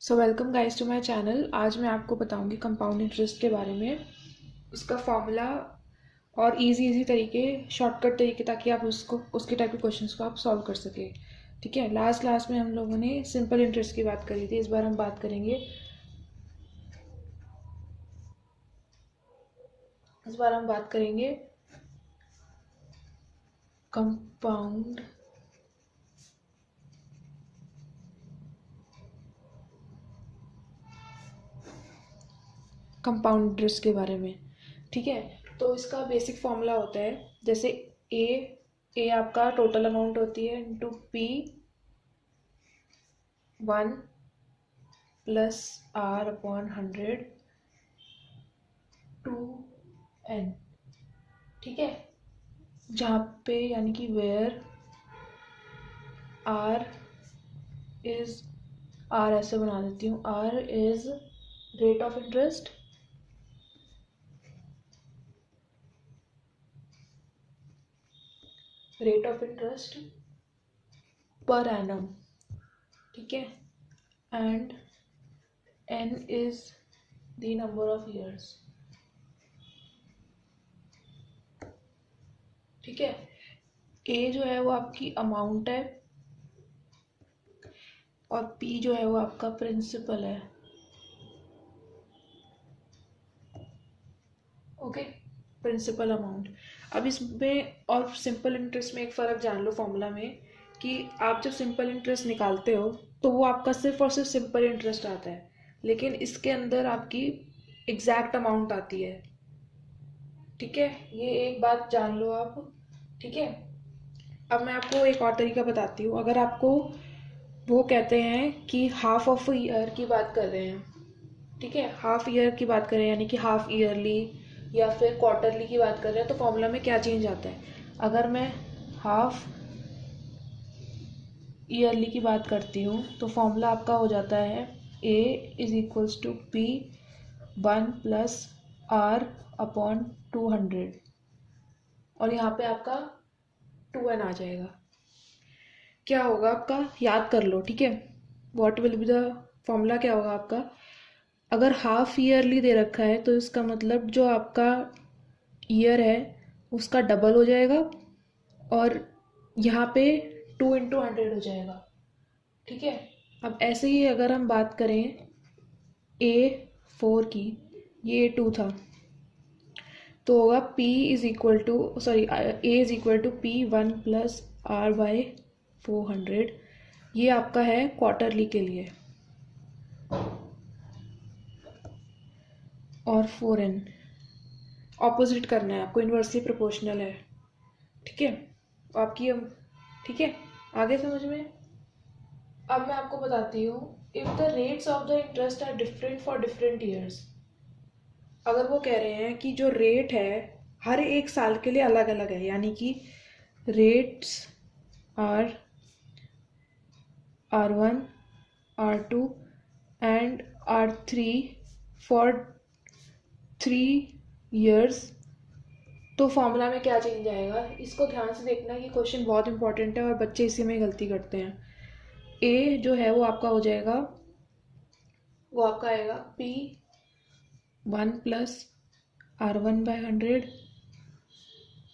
So welcome guys to my channel. आज मैं आपको बताऊंगी कंपाउंड इंटरेस्ट के बारे में, इसका फॉर्मूला और इजी तरीके, शॉर्टकट तरीके, ताकि आप उसके टाइप के क्वेश्चंस को आप सॉल्व कर सके। ठीक है। लास्ट क्लास में हम लोगों ने सिंपल इंटरेस्ट की बात करी थी। इस बार हम बात करेंगे कंपाउंड कंपाउंड इंटरेस्ट के बारे में। ठीक है। तो इसका बेसिक फॉर्मूला होता है, जैसे ए आपका टोटल अमाउंट होती है into P 1 plus R upon 100 to n. ठीक है। जहाँ पे यानी कि वेयर आर इज आर ऐसे बना देती हूँ, R is rate of interest, per annum. ठीक है। And n is the number of years. ठीक है। ए जो है वो आपकी अमाउंट है और पी जो है वो आपका प्रिंसिपल है। ओके। Principal amount. अब इसमें और सिंपल इंटरेस्ट में एक फ़र्क जान लो फॉर्मूला में, कि आप जब सिंपल इंटरेस्ट निकालते हो तो वो आपका सिर्फ और सिर्फ सिंपल इंटरेस्ट आता है, लेकिन इसके अंदर आपकी एग्जैक्ट अमाउंट आती है। ठीक है। ये एक बात जान लो आप। ठीक है। अब मैं आपको एक और तरीका बताती हूँ। अगर आपको वो कहते हैं कि हाफ ऑफ ईयर की बात कर रहे हैं, ठीक है, हाफ ईयर की बात करें यानी कि हाफ ईयरली या फिर क्वार्टरली की बात कर रहे हैं, तो फॉर्मूला में क्या चेंज आता है। अगर मैं हाफ ईयरली की बात करती हूँ तो फॉर्मूला आपका हो जाता है A is equals to P 1 plus R upon 200, और यहाँ पे आपका 2n आ जाएगा। क्या होगा आपका, याद कर लो। ठीक है। What will be the formula, क्या होगा आपका, अगर हाफ ईयरली दे रखा है तो इसका मतलब जो आपका ईयर है उसका डबल हो जाएगा, और यहाँ पे 2 × 100 हो जाएगा। ठीक है। अब ऐसे ही अगर हम बात करें A4 की, ये A2 था, तो होगा P is equal to A is equal to P 1 plus R by 400। ये आपका है क्वार्टरली के लिए, और 4n ऑपोजिट करना है आपको, इन्वर्सली प्रोपोर्शनल है। ठीक है। आपकी ठीक है, आगे समझ में। अब मैं आपको बताती हूँ, if the rates of the interest are different for different years. अगर वो कह रहे हैं कि जो रेट है हर एक साल के लिए अलग अलग है, यानी कि rates are R1 R2 and R3 for 3 years, तो फॉर्मूला में क्या चेंज आएगा, इसको ध्यान से देखना। कि क्वेश्चन बहुत इंपॉर्टेंट है और बच्चे इसी में गलती करते हैं। ए जो है वो आपका हो जाएगा, वो आपका आएगा P 1 प्लस R1/100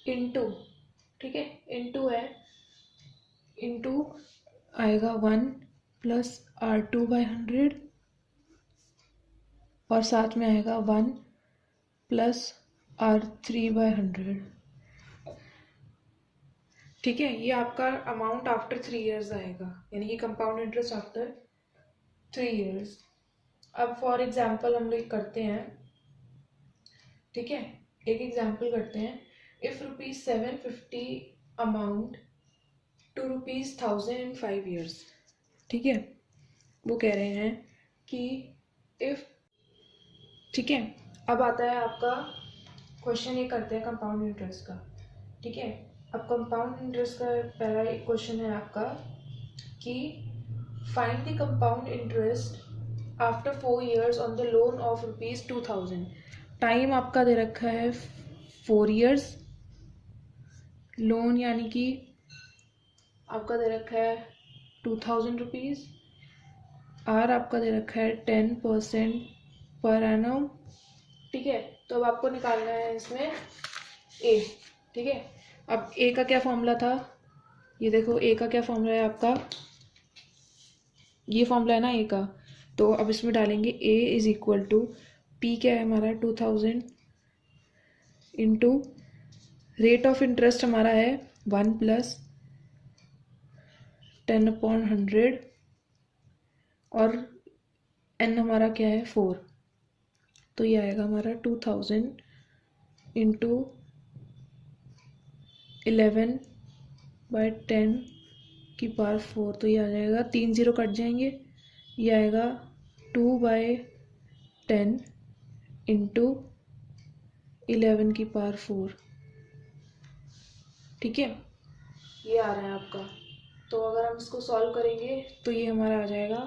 इंटू, ठीक है, इंटू है, इंटू आएगा 1 प्लस R2/100, और साथ में आएगा 1 प्लस R3/100। ठीक है। ये आपका अमाउंट आफ्टर 3 years आएगा, यानी कि कंपाउंड इंटरेस्ट आफ्टर 3 years। अब फॉर एग्जाम्पल हम लोग करते हैं। ठीक है। एक एग्जाम्पल करते हैं। If ₹750 amount to ₹1000 in 5 years। ठीक है। वो कह रहे हैं कि इफ, ठीक है, अब आता है आपका क्वेश्चन, ये करते हैं कंपाउंड इंटरेस्ट का। ठीक है। अब कंपाउंड इंटरेस्ट का पहला एक क्वेश्चन है आपका कि find the compound interest after 4 years on the loan of ₹2000। Time आपका दे रखा है 4 years, लोन यानी कि आपका दे रखा है ₹2000, आर आपका दे रखा है 10% पर एनम, ठीक है। तो अब आपको निकालना है इसमें ए, ठीक है। अब ए का क्या फॉर्मूला था, ये देखो ए का क्या फॉर्मूला है आपका, ये फॉर्मूला है ना ए का। तो अब इसमें डालेंगे ए इज इक्वल टू पी क्या है हमारा 2000 इंटू रेट ऑफ इंटरेस्ट हमारा है 1 + 10/100 और एन हमारा क्या है 4। तो ये आएगा हमारा 2000 इंटू 11/10 की पावर 4। तो ये आ जाएगा, 3 0 कट जाएंगे, ये आएगा 2/10 इंटू 11 की पावर 4, ठीक है। ये आ रहा है आपका। तो अगर हम इसको सॉल्व करेंगे तो ये हमारा आ जाएगा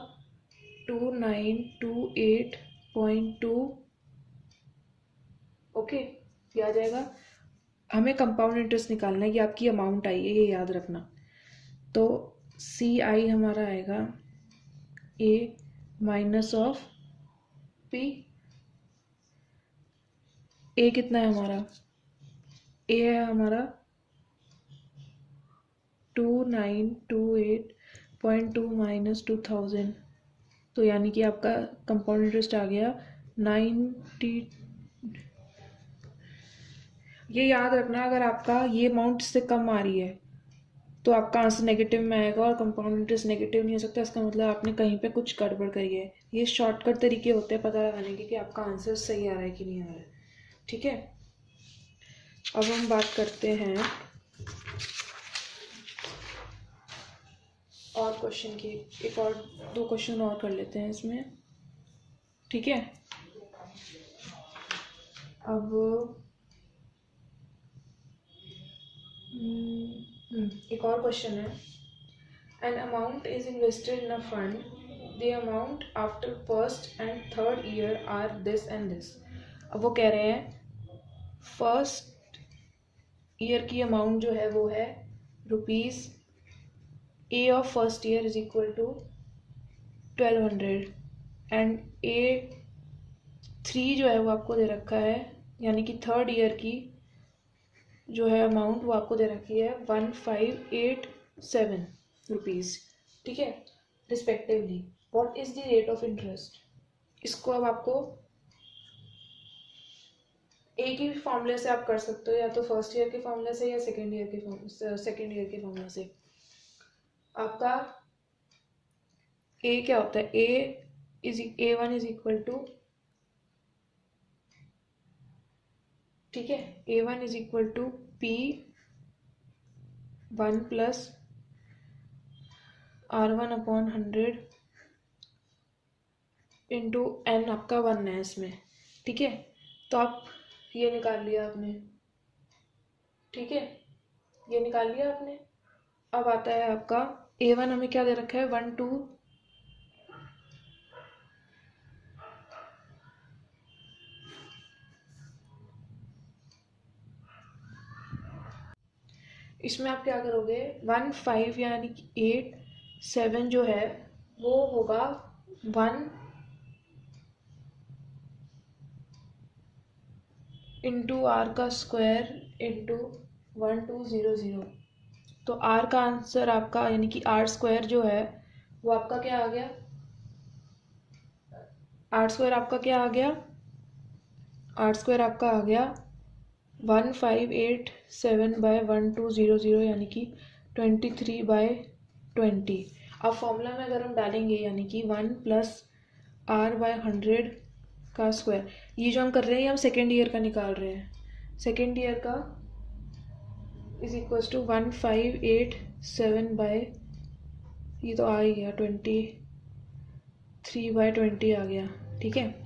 2928.2, ओके, ये आ जाएगा। हमें कंपाउंड इंटरेस्ट निकालना है, ये आपकी अमाउंट आई है, ये याद रखना। तो सी आई हमारा आएगा ए माइनस ऑफ पी। ए कितना है हमारा, ए है हमारा 2928.2 माइनस 2000। तो यानी कि आपका कंपाउंड इंटरेस्ट आ गया 90। ये याद रखना, अगर आपका ये अमाउंट से कम आ रही है तो आपका आंसर नेगेटिव में आएगा, और कंपाउंड इंटरेस्ट नेगेटिव नहीं हो सकता, इसका मतलब आपने कहीं पे कुछ गड़बड़ करी है। ये शॉर्टकट तरीके होते हैं पता लगाने के कि आपका आंसर सही आ रहा है कि नहीं आ रहा है, ठीक है। अब हम बात करते हैं और क्वेश्चन की, एक और 2 क्वेश्चन और कर लेते हैं इसमें, ठीक है। अब एक और क्वेश्चन है, an amount is invested in a fund, the amount after first and third year are this and this. अब वो कह रहे हैं फर्स्ट ईयर की अमाउंट जो है वो है rupees, A of first year is equal to 1200 and A3 जो है वो आपको दे रखा है, यानी कि थर्ड ईयर की जो है अमाउंट वो आपको दे रखी है 1587 रुपीज़, ठीक है, respectively. What is the rate of interest. इसको अब आपको एक ही फॉर्मूले से आप कर सकते हो, या तो फर्स्ट ईयर के फॉर्मूले से या सेकेंड ईयर के फॉर्मूले से। आपका ए क्या होता है, A1 इज इक्वल टू, ठीक है, A1 is equal to P1 + R1/100 into n, आपका 1 है इसमें, ठीक है। तो आप ये निकाल लिया आपने, ठीक है, ये निकाल लिया आपने। अब आता है आपका A1 हमें क्या दे रखा है 1 2, इसमें आप क्या करोगे 1 5 यानी कि 8 7 जो है वो होगा 1 इंटू आर का स्क्वायर इंटू 1200। तो आर का आंसर आपका यानी कि आर स्क्वायर जो है वो आपका क्या आ गया, आर स्क्वायर आपका क्या आ गया, आर स्क्वायर आपका आ गया 1587/1200 यानी कि 23/20। अब फॉर्मूला में अगर हम डालेंगे यानी कि 1 + R/100 का स्क्वायर, ये जो हम कर रहे हैं ये हम सेकेंड ईयर का निकाल रहे हैं, सेकेंड ईयर का इज इक्वल टू 1587 ये तो आ ही गया 23/20 आ गया, ठीक है।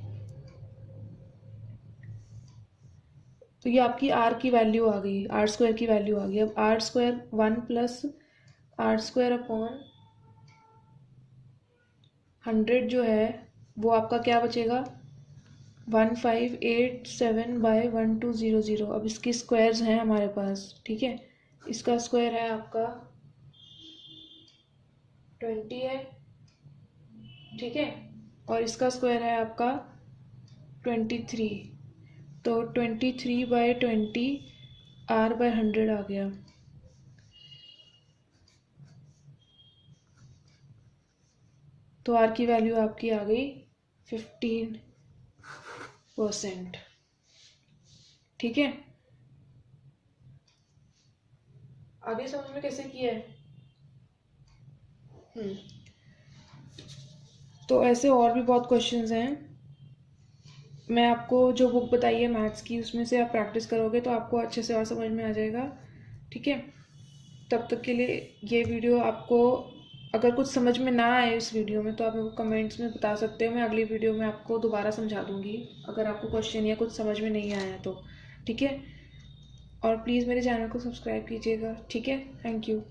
तो ये आपकी आर की वैल्यू आ गई, आर स्क्वायर की वैल्यू आ गई। अब आर स्क्वायर 1 + R²/100 जो है वो आपका क्या बचेगा 1587/1200। अब इसकी स्क्वायर्स हैं हमारे पास, ठीक है, इसका स्क्वायर है आपका 20 है, ठीक है, और इसका स्क्वायर है आपका 23, तो 23/20 r/100 आ गया। तो r की वैल्यू आपकी आ गई 15%। ठीक है, आगे समझ में कैसे किया है? तो ऐसे और भी बहुत क्वेश्चंस हैं। मैं आपको जो बुक बताई है मैथ्स की, उसमें से आप प्रैक्टिस करोगे तो आपको अच्छे से और समझ में आ जाएगा। ठीक है, तब तक के लिए ये वीडियो आपको, अगर कुछ समझ में ना आए इस वीडियो में तो आप मेरे को कमेंट्स में बता सकते हो। मैं अगली वीडियो में आपको दोबारा समझा दूंगी अगर आपको क्वेश्चन या कुछ समझ में नहीं आया तो। ठीक है, और प्लीज़ मेरे चैनल को सब्सक्राइब कीजिएगा। ठीक है, थैंक यू।